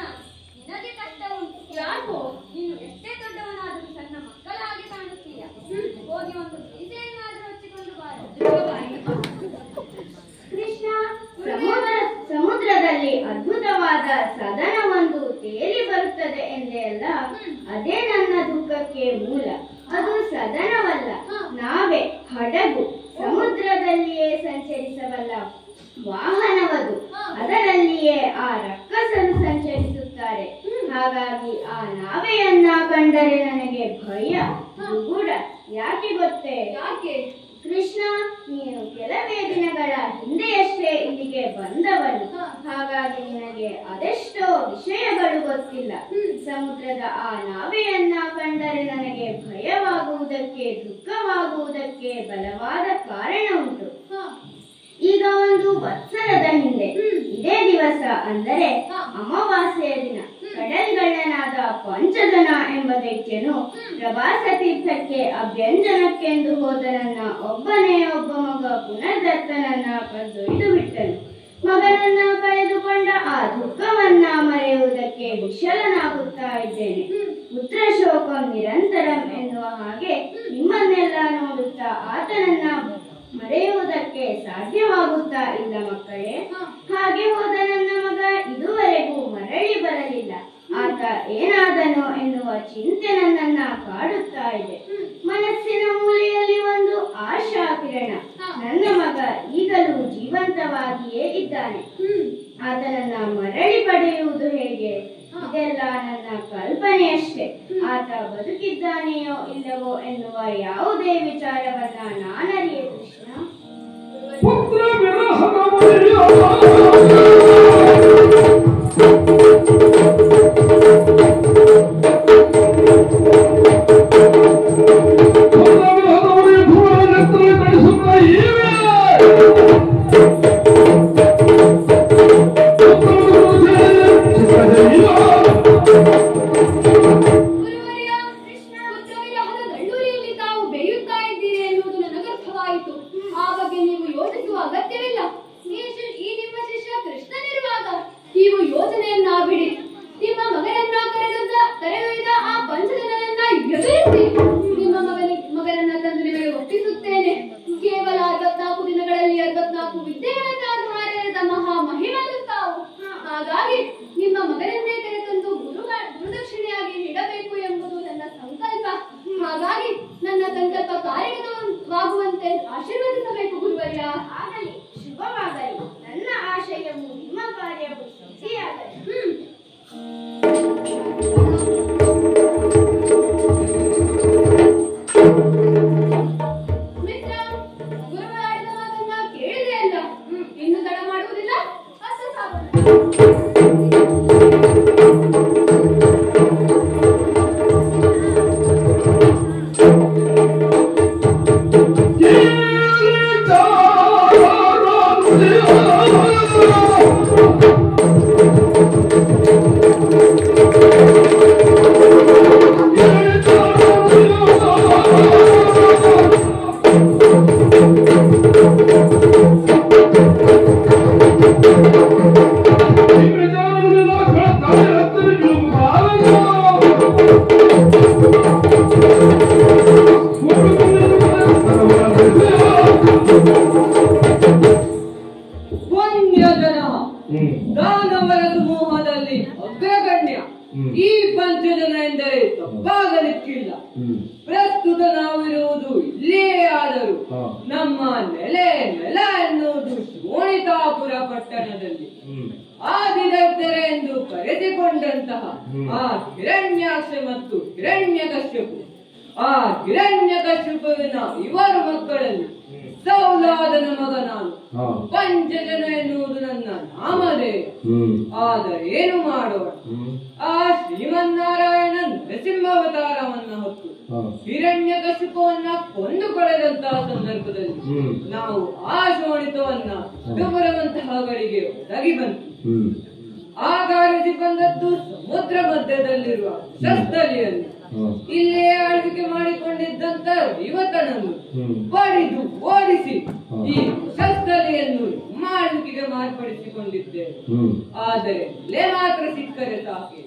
ನಿನಗೆ ಕಷ್ಟ ಉಂಟು. ಯಾಕೋ? ನೀನು ಎಷ್ಟೇ ದೊಡ್ಡವನಾದರೂ ಸಣ್ಣ ಮಕ್ಕಳಾಗಿ ಕಾಣುತ್ತೀಯ. ಹೋಗಿ ಒಂದು ಬೀಜೆಯನ್ನಾದರೂ ಹಚ್ಚಿಕೊಂಡು ಬಾರ. ಕೃಷ್ಣ, ಸಮುದ್ರದಲ್ಲಿ ಅದ್ಭುತವಾದ ಸದನವೊಂದು ತೇಲಿ ಬರುತ್ತದೆ ಎಂದೇ ಅಲ್ಲ, ಅದೇ ನನ್ನ ದುಃಖಕ್ಕೆ ಮೂಲ. ಅದು ಸದನವಲ್ಲ, ನಾವೇ ಹಡಗು, ಸಮುದ್ರದಲ್ಲಿಯೇ ಸಂಚರಿಸಬಲ್ಲ ವಾಹನವದು. ಅದರಲ್ಲಿಯೇ ಆ ರಕ್ಕಸರು ಸಂಚರಿಸುತ್ತಾರೆ. ಹಾಗಾಗಿ ಆ ನಾವೆಯನ್ನ ಕಂಡರೆ ನನಗೆ ಭಯ, ದುಗುಡ. ಯಾಕೆ ಗೊತ್ತೇ? ಯಾಕೆ? ಕೃಷ್ಣ, ನೀನು ಕೆಲವೇ ದಿನಗಳ ಹಿಂದೆಯಷ್ಟೇ ಇಲ್ಲಿಗೆ ಬಂದವನು. ಹಾಗಾಗಿ ನಿನಗೆ ಅದೆಷ್ಟೋ ವಿಷಯಗಳು ಗೊತ್ತಿಲ್ಲ. ಸಮುದ್ರದ ಆ ನಾವೆಯನ್ನ ಕಂಡರೆ ನನಗೆ ಭಯವಾಗುವುದಕ್ಕೆ, ದುಃಖವಾಗುವುದಕ್ಕೆ ಬಲವಾದ ಕಾರಣ ಉಂಟು. ಈಗ ಒಂದು ವತ್ಸರದ ಹಿಂದೆ ಇದೇ ದಿವಸ, ಅಂದರೆ ಅಮಾವಾಸ್ಯೆಯ ದಿನ, ಕಡಲ್ಗಳ್ಳನಾದ ಪಂಚಜನ ಎಂಬ ದೈತ್ಯನು ಪ್ರವಾಸ ತೀರ್ಥಕ್ಕೆ ಅಭ್ಯಂಜನಕ್ಕೆಂದು ಹೋದ ನನ್ನ ಒಬ್ಬನೇ ಒಬ್ಬ ಮಗ ಪುನರ್ದತ್ತನನ್ನ ಕದ್ದೊಯ್ದು ಬಿಟ್ಟನು. ಮಗನನ್ನ ಕಳೆದುಕೊಂಡ ಆ ದುಃಖವನ್ನ ಮರೆಯುವುದಕ್ಕೆ ವಿಶಲನಾಗುತ್ತಾ ಇದ್ದೇನೆ. ಪುತ್ರ ಶೋಕಂ ನಿರಂತರಂ ಎನ್ನುವ ಹಾಗೆ ನಿಮ್ಮನ್ನೆಲ್ಲ ನೋಡುತ್ತಾ ಆತನನ್ನ ಮರೆಯುವುದಕ್ಕೆ ಸಾಧ್ಯವಾಗುತ್ತಾ ಇಲ್ಲ ಮಕ್ಕಳೇ. ಹಾಗೆ ಹೋದ ನನ್ನ ಮಗ ಇದುವರೆಗೂ ಮರಳಿ ಬರಲಿಲ್ಲ. ಆತ ಏನಾದನೋ ಎನ್ನುವ ಚಿಂತೆ ನನ್ನನ್ನ ಕಾಡುತ್ತಾ ಇದೆ. ಮನಸ್ಸಿನ ಮೂಲೆಯಲ್ಲಿ ಒಂದು ಆಶಾ ಕಿರಣ. ನನ್ನ ಮಗ ಈಗಲೂ ಜೀವಂತವಾಗಿಯೇ ಇದ್ದಾನೆ. ಆತನನ್ನ ಮರಳಿ ಪಡೆಯುವುದು ಹೇಗೆ? ಇದೆಲ್ಲ ನನ್ನ ಕಲ್ಪನೆಯಷ್ಟೇ. ಆತ ಬದುಕಿದ್ದಾನೆಯೋ ಇಲ್ಲವೋ ಎನ್ನುವ ಯಾವುದೇ ವಿಚಾರವನ್ನ ನಾನರಿಯೆ ಕೃಷ್ಣ. ಪುತ್ರ ವಿರಹದ ಆ ಬಗ್ಗೆ ನೀವು ಯೋಚಿಸುವ ಅಗತ್ಯವಿಲ್ಲ. ಈ ನಿಮ್ಮ ಶಿಷ್ಯ ಕೃಷ್ಣನಿರುವಾಗ ನೀವು ಯೋಚನೆಯನ್ನ ಬಿಡಿ. ನಿಮ್ಮ ಮಗನನ್ನ ಕರೆದೊಯ್ದ ಆ ಪಂಚಜನರನ್ನ ಎದುರಿಸಿ ನಿಮ್ಮ ಮಗನನ್ನ ತಂದು ನಿಮಗೆ ಒಪ್ಪಿಸುತ್ತೇನೆ. ಕೇವಲ 64 ದಿನಗಳಲ್ಲಿ 64 ವಿದ್ಯೆಗಳನ್ನಾಧಾರದ ಮಹಾ ಮಹಿಮರು ತಾವು. ಹಾಗಾಗಿ ನಿಮ್ಮ ಮಗನನ್ನೇ ಕರೆತಂದು ಗುರುದಕ್ಷಿಣೆಯಾಗಿ ನೀಡಬೇಕು ಎಂಬುದು ನನ್ನ ಸಂಕಲ್ಪ. ಹಾಗಾಗಿ ನನ್ನ ಸಂಕಲ್ಪ ಕಾರ್ಯವಾಗುವಂತೆ ಆಶೀರ್ವದಿಸಬೇಕು ಗುರುವರ್ಯ. ಆಗಲಿ, ಶುಭವಾಗಲಿ. ನನ್ನ ಆಶಯವು ನಿಮ್ಮ ಕಾರ್ಯವು ಸಿದ್ಧಿಯಾಗಲಿ. ಮಿತ್ರ, ಗುರುಗಳಾಡಿದ ಮಾತನ್ನ ಕೇಳಿದೆ ಅಲ್ಲ? ದಾನವರ ಸಮೂಹದಲ್ಲಿ ಅಗ್ರಗಣ್ಯ ಈ ಪಂಚಜನ ಎಂದರೆ ತಪ್ಪಾಗಲಿಕ್ಕಿಲ್ಲ. ಪ್ರಸ್ತುತ ನಾವಿರುವುದು ಇಲ್ಲಿಯೇ ಆದರೂ ನಮ್ಮ ನೆಲ ಎನ್ನುವುದು ಶೋಣಿತಾಪುರ ಪಟ್ಟಣದಲ್ಲಿ ಆದಿದೈತ್ಯರ ಎಂದು ಕರೆಸಿಕೊಂಡಂತಹ ಆ ಹಿರಣ್ಯಾಕ್ಷ ಮತ್ತು ಹಿರಣ್ಯಕಶ್ಯಪು, ಆ ಹಿರಣ್ಯಕಶ್ಯಪುವಿನ ಇವರು ಮಕ್ಕಳಲ್ಲಿ ಸೌಲಾದನ ಮಗ ನಾನು. ಪಂಚಜನ ಎನ್ನುವುದು ನನ್ನ ನಾಮಧೇಯ. ಆದರೆ ಏನು ಮಾಡೋಣ, ಆ ಶ್ರೀಮನ್ನಾರಾಯಣ ನರಸಿಂಹಾವತಾರವನ್ನ ಹೊತ್ತು ಹಿರಣ್ಯಕಶಿಪುವನ್ನ ಕೊಂದುಕೊಳ್ಳದಂತಹ ಸಂದರ್ಭದಲ್ಲಿ ನಾವು ಆ ಶೋಣಿತವನ್ನ ಬರುವಂತಹ ಗಳಿಗೆ ಒದಗಿ ಬಂತು. ಆಗ ಅರಸಿ ಬಂದದ್ದು ಸಮುದ್ರ ಮಧ್ಯದಲ್ಲಿರುವ ಶಸ್ತಲಿಯಲ್ಲಿ. ಇಲ್ಲೇ ಆಳ್ವಿಕೆ ಮಾಡಿಕೊಂಡಿದ್ದಂತ ಯುವಕನನ್ನು ಬಡಿದು ಓಡಿಸಿ ಈ ಶಸ್ತಲಿಯನ್ನು ಆಳ್ವಿಕೆಗೆ ಮಾರ್ಪಡಿಸಿಕೊಂಡಿದ್ದೇವೆ. ಆದರೆ ಇಲ್ಲೇ ಮಾತ್ರ ಸಿಕ್ಕರೆ ಸಾಕೆ,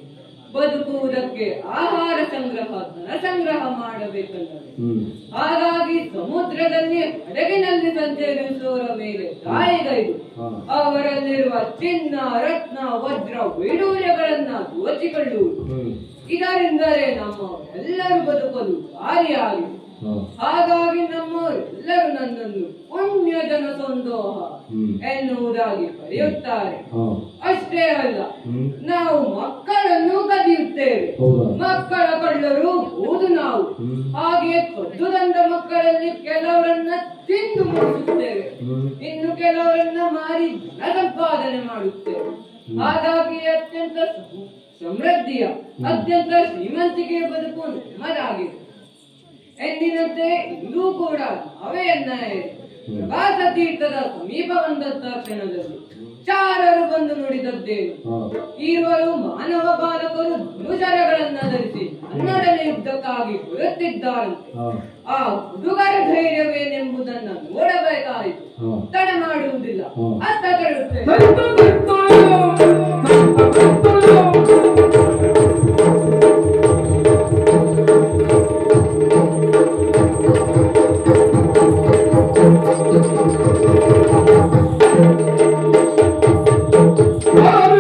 ಬದುಕುವುದಕ್ಕೆ ಆಹಾರ ಸಂಗ್ರಹ, ಧನ ಸಂಗ್ರಹ ಮಾಡಬೇಕಲ್ಲವೇ. ಹಾಗಾಗಿ ಸಮುದ್ರದಲ್ಲಿ ಹಡಗಿನಲ್ಲಿ ಸಂಚರಿಸುವವರ ಮೇಲೆ ದಾಳಿಗೈದು ಅವರಲ್ಲಿರುವ ಚಿನ್ನ, ರತ್ನ, ವಜ್ರ, ವೈಡೂರ್ಯಗಳನ್ನ ದೋಚಿಕೊಳ್ಳುವುದು. ಇದರಿಂದಲೇ ನಮ್ಮವರೆಲ್ಲರೂ ಬದುಕಲು ದಾರಿಯಾಗಿದೆ. ಹಾಗಾಗಿ ನಮ್ಮವರೆಲ್ಲರೂ ನನ್ನನ್ನು ಪುಣ್ಯ ಜನ ಸಂದೋಹ ಎನ್ನುವುದಾಗಿ ಕರೆಯುತ್ತಾರೆ. ಅಷ್ಟೇ ಅಲ್ಲ, ನಾವು ಮಕ್ಕಳನ್ನು ಕದಿಯುತ್ತೇವೆ. ಮಕ್ಕಳ ಕಳ್ಳರು ಹೌದು ನಾವು. ಹಾಗೆ ಕದ್ದು ತಂದ ಮಕ್ಕಳಲ್ಲಿ ಕೆಲವರನ್ನ ತಿಂದು ಮುಗಿಸುತ್ತೇವೆ, ಇನ್ನು ಕೆಲವರನ್ನ ಮಾರಿ ಧನ ಸಂಪಾದನೆ ಮಾಡುತ್ತೇವೆ. ಹಾಗಾಗಿ ಅತ್ಯಂತ ಸಮೃದ್ಧಿಯ, ಅತ್ಯಂತ ಶ್ರೀಮಂತಿಕೆಯ ಬದುಕು ನಮ್ಮದಾಗಿದೆ. ಎಂದಿನಂತೆ ಇಂದೂ ಕೂಡ ನಾವೆಯನ್ನ ಪ್ರಭಾಸ ತೀರ್ಥದ ಸಮೀಪ ಬಂದಂತ ಕ್ಷಣದಲ್ಲಿ ಚಾರರು ಬಂದು ನುಡಿದದ್ದೇನು, ಇವರು ಮಾನವ ಬಾಲಕರು ಧನುಷರಗಳನ್ನ ಧರಿಸಿ ನನ್ನೊಡನೆ ಯುದ್ಧಕ್ಕಾಗಿ ಬರುತ್ತಿದ್ದಾರಂತೆ. ಆ ಹುಡುಗರ ಧೈರ್ಯವೇನೆಂಬುದನ್ನ ನೋಡಬೇಕಾಯಿತು. ತಡ ಮಾಡುವುದಿಲ್ಲ, ಅತ್ತ ತರುತ್ತೇವೆ. Hare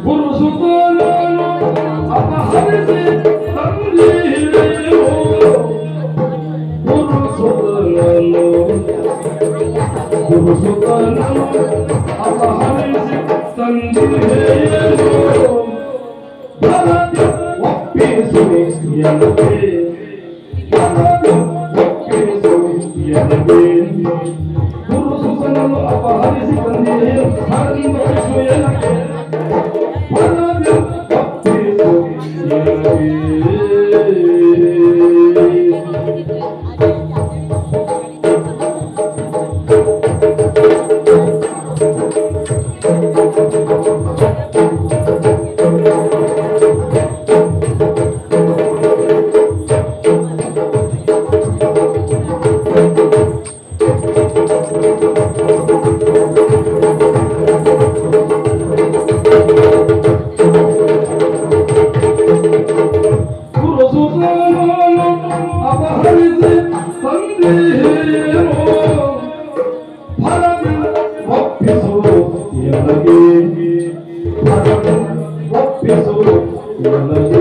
ಗುರು ಸುತನನ್ನು ಅಪಹರಿಸಿ ತಂದೀರೇನೋ ಗುರು ಸುತನನ್ನು ಅಪಹರಿಸಿ ತಂದೀರೇನೋ ಭರತ ಒಪ್ಪಿಸು ಎನಗೆ ಭರತ ಒಪ್ಪಿಸು ಎನಗೆ ಗುರು ಸುತನನ್ನು ಅಪಹರಿಸಿ ತಂದೀರೇನೋ ಭರತ ಒಪ್ಪಿಸು ಎನಗೆ ಭರತ ಒಪ್ಪಿಸು ಎನಗೆ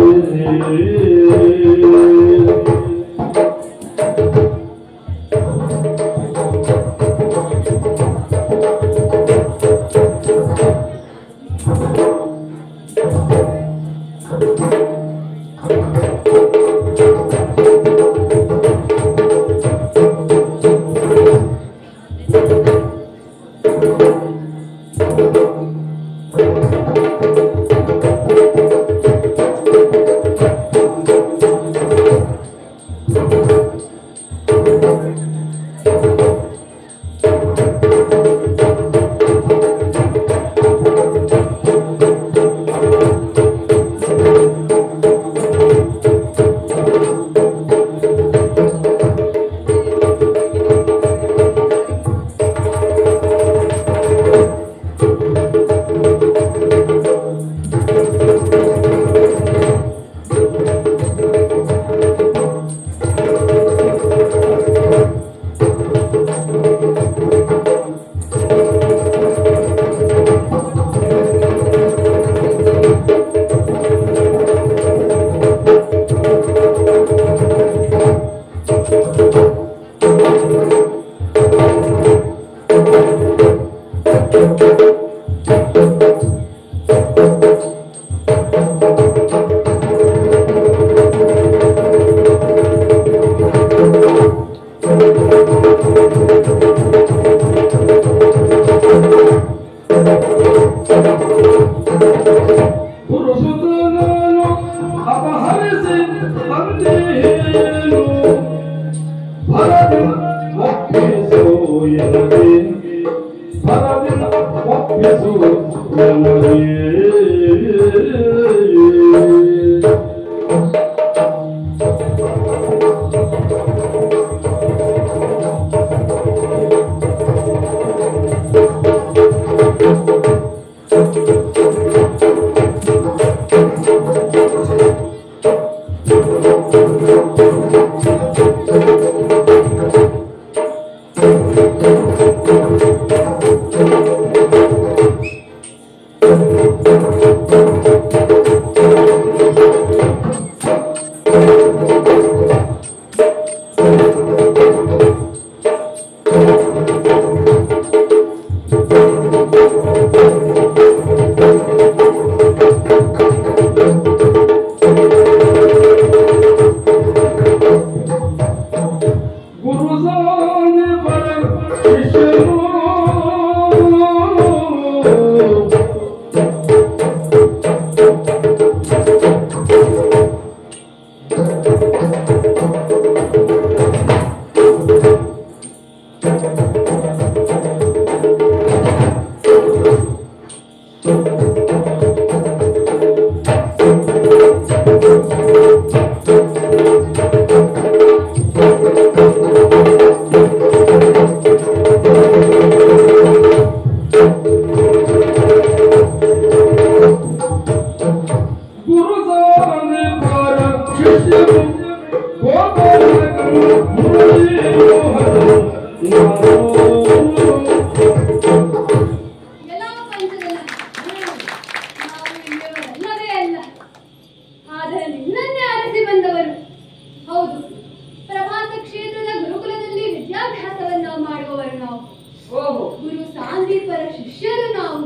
ಶಿಷ್ಯರು ನಾವು.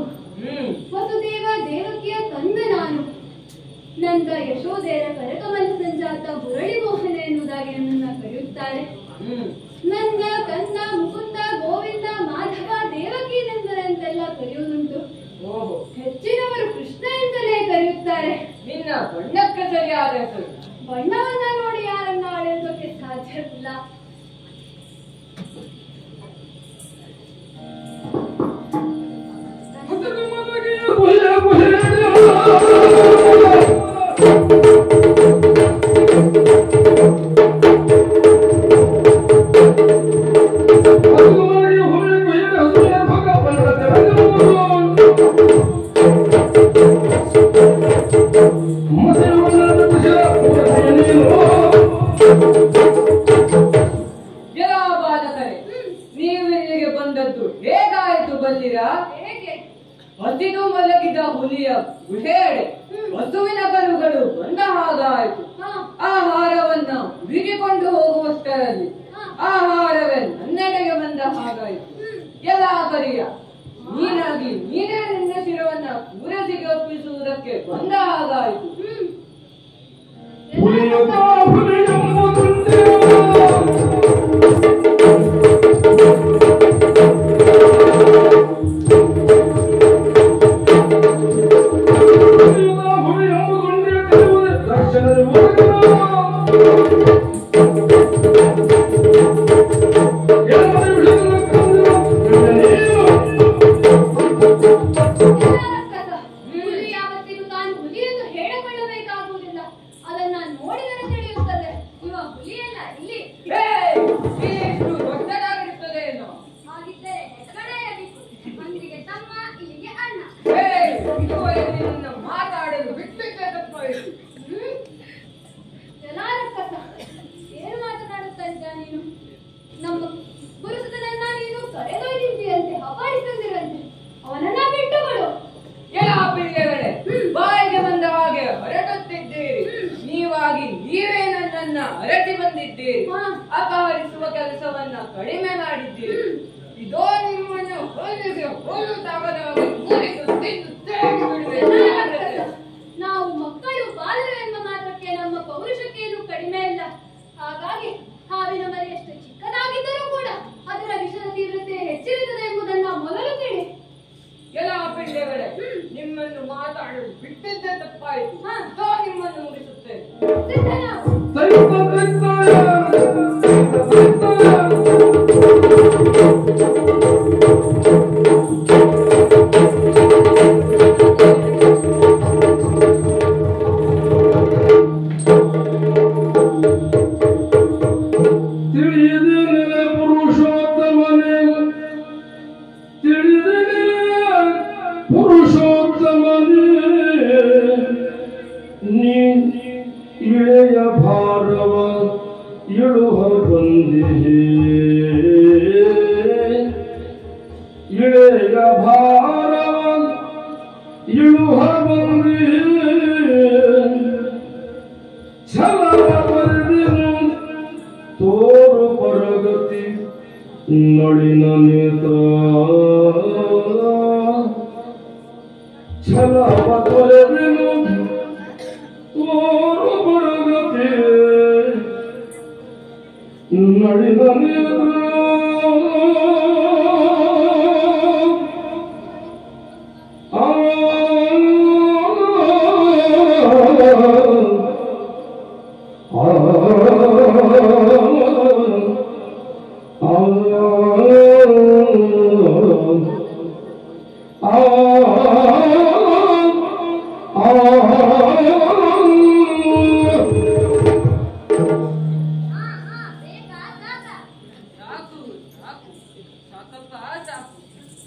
ವಸುದೇವ ದೇವಕಿಯ ಕಂದ ನಾನು. ನಂದ ಯಶೋಧೆಯರ ಕರಕಮಲ ಸಂಜಾತ ಮುರಳಿ ಮೋಹನ ಎನ್ನುವುದಾಗಿ ನನ್ನನ್ನು ಕರೆಯುತ್ತಾರೆ. ನಂದ ಕಂದ ಮುಕುಂದ ಗೋವಿಂದ ಮಾಧವ ದೇವಕಿ ನಂದರಂತೆಲ್ಲ ಕರೆಯುವುದುಂಟು. ಹೆಚ್ಚಿನವರು ಕೃಷ್ಣ ಎಂದಲೇ ಕರೆಯುತ್ತಾರೆ. ನಿನ್ನ ಬಣ್ಣಕ್ಕೆ ಸರಿಯಾದ ಹೆಸರು. ಬಣ್ಣವನ್ನ ನೋಡಿ ಯಾರನ್ನ ಆಳೆಯೋದಕ್ಕೆ ಸಾಧ್ಯವಿಲ್ಲ. ನೀವು ಇಲ್ಲಿಗೆ ಬಂದದ್ದು ಹೇಗಾಯಿತು ಬಲ್ಲಿರಾ? ಹಸಿದು ಮಲಗಿದ ಹುಲಿಯ ಗುಹೆಯಡೆ ಹಸುವಿನ ಕರುಗಳು ಬಂದ ಹಾಗಾಯಿತು. ಆಹಾರವನ್ನ ಹುಡುಕಿಕೊಂಡು ಹೋಗುವಷ್ಟರಲ್ಲಿ ಆಹಾರವೇ ನನ್ನೆಡೆಗೆ ಬಂದ ಹಾಗಾಯಿತು. ಎಲ್ಲ ಕರಿಯ ನೀನಾಗಿ ನೀನೇ ನಿನ್ನ ಶಿರವನ್ನ ಪೂರಸಿಗೆ ಒಪ್ಪಿಸುವುದಕ್ಕೆ ಬಂದ ಹಾಗಾಯಿತು. ಮಾತಾಡಲು ಬಿಟ್ಟಿದ್ದೆ ತಪ್ಪಾಯಿತು. ಏನು ಮಾತನಾಡುತ್ತಾ ಇದ್ದ ನೀನು? ನಮ್ಮ ಪುರುಷನನ್ನ ನೀನು ಕರೆದೊಯ್ದಿದ್ದೀಯಂತೆ, ಅಪಾಯಿಸಿದಿರಂತೆ. ಅವನನ್ನ ಬಿಟ್ಟುಗಳು. ಎಲ್ಲ ಪಿಳ್ಳೆಗಳೇ ಬಾಯಿಗೆ ಬಂದ ಹಾಗೆ ಹೊರಡುತ್ತಿದ್ದೀರಿ. ನೀವಾಗಿ ನೀವೇ ನನ್ನನ್ನ ಅರಟಿ ಬಂದಿದ್ದೀರಿ. ಅಪಹರಿಸುವ ಕೆಲಸವನ್ನ ಕಡಿಮೆ ಮಾಡಿದ್ದೀರಿ. ಇದೋ ನಿಮ್ಮನ್ನು ಹೋಲಿಗೆ ಹೋಲುತ್ತಾಗದವಾಗಿ ಮುರಿದು ತಿಂದು ತೇಗಿ ಬಿಡುವೆ. ನಾವು ಮಕ್ಕಳು ಬಾಲರು ಎಂಬ ಮಾತ್ರಕ್ಕೆ ನಮ್ಮ ಪೌರುಷಕ್ಕೇನು ಕಡಿಮೆ ಇಲ್ಲ. ಹಾಗಾಗಿ ಹಾವಿನ ಮರಿಯಷ್ಟು ಚಿಕ್ಕದಾಗಿದ್ದರೂ ಕೂಡ ಅದರ ವಿಷದ ತೀವ್ರತೆ ಹೆಚ್ಚಿರುತ್ತದೆ ಎಂಬುದನ್ನ ಮೊದಲು ತಿಳಿ. ಎಲ್ಲ ಪಿಳ್ಳೆಗಳೇ ನಿಮ್ಮನ್ನು ಮಾತಾಡಲು ಬಿಟ್ಟಿದ್ದೆ ತಪ್ಪಾಯಿತು. ನಿಮ್ಮನ್ನು ಮುಗಿಸುತ್ತೇನೆ. ಇಳೆಯ ಭಾರವ ಇಳುಹ ಬಂದಿಹೆ, ಇಳೆಯ ಭಾರವ ಇಳುಹ ಬಂದಿಹೆ, ಛಲವ ಬರೆದಿನು ತೋರು ಪರಗತಿ ನಳಿನ ನೇತ, ಛಲವ ತೊರೆದಿನು ತೋರು ಪರಗತಿ ನಳಿನ ನೇತ.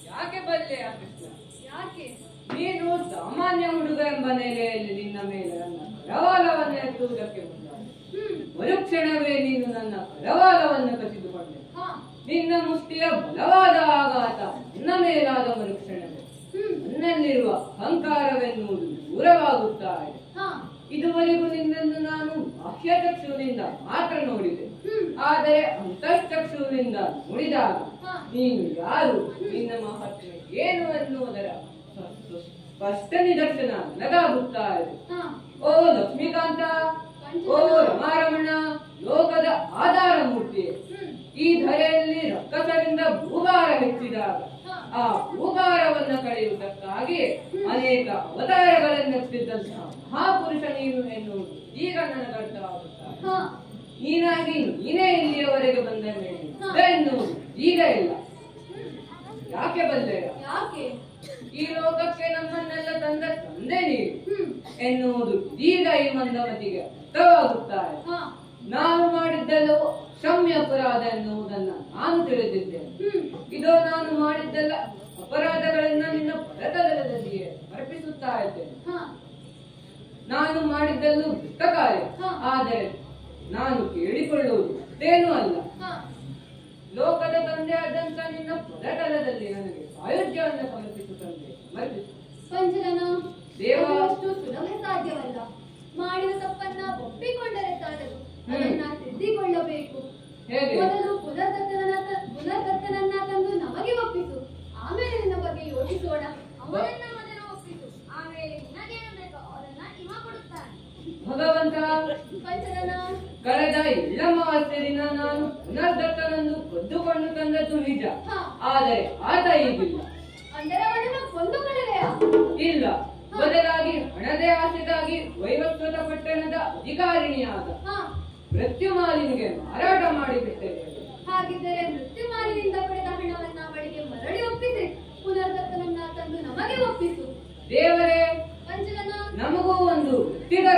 ಯಾಕೆ ಬಲ್ಲೆ? ಯಾಕೆ ನೀನು ಸಾಮಾನ್ಯ ಹುಡುಗ ಎಂಬ ನೆಲೆಯಲ್ಲಿ ನಿನ್ನ ಮೇಲೆ ನನ್ನ ಕರವಾಲವನ್ನು ಎತ್ತುವುದಕ್ಕೆ ಮುಂದಾದೆ. ಮರುಕ್ಷಣವೇ ನೀನು ನನ್ನ ಕರವಾಲವನ್ನು ಕಸಿದುಕೊಂಡೆ. ನಿನ್ನ ಮುಷ್ಟಿಯ ಬಲವಾದ ಆಘಾತ ನನ್ನ ಮೇಲಾದ ಮರುಕ್ಷಣವೇ ನನ್ನಲ್ಲಿರುವ ಅಹಂಕಾರವೆನ್ನುವುದು ದೂರವಾಗುತ್ತಾ ಇದೆ. ಇದುವರೆಗೂ ನಿನ್ನನ್ನು ನಾನು ಬಾಹ್ಯಚಕ್ಷುವಿನಿಂದ ಮಾತ್ರ ನೋಡಿದೆ. ಆದರೆ ಅಂತಶ್ಚಕ್ಷುವಿನಿಂದ ನೋಡಿದಾಗ ನೀನು ಯಾರು, ನಿನ್ನ ಮಹತ್ವ ಏನು ಎನ್ನುವುದರ ಸ್ಪಷ್ಟ ನಿದರ್ಶನ ನನಗಾಗುತ್ತಾ ಇದೆ. ಹಾ ಓ ಲಕ್ಷ್ಮೀಕಾಂತ, ಓ ರಮಾರಮಣ, ಲೋಕದ ಆಧಾರ ಮೂರ್ತಿ, ಈ ಧರೆಯಲ್ಲಿ ರಕ್ಕಸರಿಂದ ಭೂಭಾರ ಹೆಚ್ಚಿದಾಗ ಆ ಭೂಭಾರವನ್ನ ಕಳೆಯುವುದಕ್ಕಾಗಿ ಅನೇಕ ಅವತಾರಗಳನ್ನೆತ್ತಿದ್ದಂತಹ ಮಹಾಪುರುಷ ನೀನು ಎನ್ನುವುದು ಈಗ ನನಗರ್ಥವಾಗುತ್ತಾರೆ. ಹಾ ನೀನಾಗಿ ನೀನೇ ಇಲ್ಲಿಯವರೆಗೆ ಬಂದ ಮೇಲೆ ಎನ್ನುವುದು ಈಗ ಇಲ್ಲ. ಯಾಕೆ ಬಂದೆಯ? ಯಾಕೆ? ಈ ಲೋಕಕ್ಕೆ ನಮ್ಮನ್ನೆಲ್ಲ ತಂದ ತಂದೆ ನೀನು ಎನ್ನುವುದು ಈಗ ಈ ಮಂದಮತಿಗೆ ಅರ್ಥವಾಗುತ್ತಾರೆ. ಹಾ ನಾನು ಮಾಡಿದ್ದೆಲ್ಲವೂ ಕ್ಷಮ್ಯ ಅಪರಾಧ ಎನ್ನುವುದನ್ನ ನಾನು ತಿಳಿದಿದ್ದೇನೆ. ಇದೋ ನಾನು ಮಾಡಿದ್ದೆಲ್ಲ ಅಪರಾಧಗಳನ್ನ ನಿನ್ನ ಪರತಲದಲ್ಲಿಯೇ ಅರ್ಪಿಸುತ್ತಾ ಇದ್ದೇನೆ. ಹಾ ನಾನು ಮಾಡಿದ್ದೆಲ್ಲೂ ದುಷ್ಟ ಕಾರ್ಯ, ಆದರೆ ನಾನು ಕೇಳಿಕೊಳ್ಳುವುದು ಅಷ್ಟೇನೂ ಅಲ್ಲ. ಹಾ ಲೋಕದ ತಂದೆ ಆದಂತ ನಿನ್ನ ಪದತಲದಲ್ಲಿ ನನಗೆ ಸಾಯುಜ್ಯವನ್ನು ಸಮರ್ಪಿಸು ತಂದೆ, ಸಮರ್ಪಿಸು. ಪಂಚರನ ದೇವ, ಅಷ್ಟು ಸುಲಭ ಸಾಧ್ಯವಲ್ಲ. ಮಾಡಿದ ತಪ್ಪನ್ನ ಒಪ್ಪಿಕೊಂಡರೆ ಸಾಲದು, ಅದನ್ನ ತಿದ್ದಿಕೊಳ್ಳಬೇಕು. ಹೇಗೆ? ಮೊದಲು ಪುನರ್ದತ್ತನನ್ನ ತಂದು ನಮಗೆ ಒಪ್ಪಿಸು, ಆಮೇಲೆ ನಿನ್ನ ಬಗ್ಗೆ ಯೋಚಿಸೋಣ. ಅವನನ್ನ ಮೊದಲು ಒಪ್ಪಿಸು, ಆಮೇಲೆ ನಿನಗೇನು ಬೇಕೋ ಅವರನ್ನ ಇವ ಕೊಡುತ್ತಾನೆ. ಭಗವಂತ, ಪಂಚರನ ಕಳೆದ ಇಲ್ಲಮಾವಾಸ್ಯೆ ದಿನ ನಾನು ಪುನರ್ದತ್ತನನ್ನು ಕದ್ದುಕೊಂಡು ತಂದದ್ದು ನಿಜ, ಆದರೆ ಆತ ಈಗಿಲ್ಲ. ಅಂದರೆ ಅವನನ್ನ ಕೊಂದುಕೊಳ್ಳಲೆಯಾ? ಇಲ್ಲ, ಬದಲಾಗಿ ಹಣದ ಆಸೆಗಾಗಿ ವೈವಸ್ವತ ಪಟ್ಟಣದ ಅಧಿಕಾರಿಣಿಯಾದ ಮೃತ್ಯುಮಾಲಿನಿಗೆ ಮಾರಾಟ ಮಾಡಿಬಿಟ್ಟೆ. ಹಾಗಿದ್ದರೆ ಮೃತ್ಯುಮಾಲಿನಿಂದ ಪಡೆದ ಹಣವನ್ನ ಅವಳಿಗೆ ಮರಳಿ ಒಪ್ಪಿಸಿ ಪುನರ್ದತ್ತನನ್ನ ತಂದು ನಮಗೆ ಒಪ್ಪಿಸು. ದೇವರೇ, ಪಂಚರನ ನಮಗೂ ಒಂದು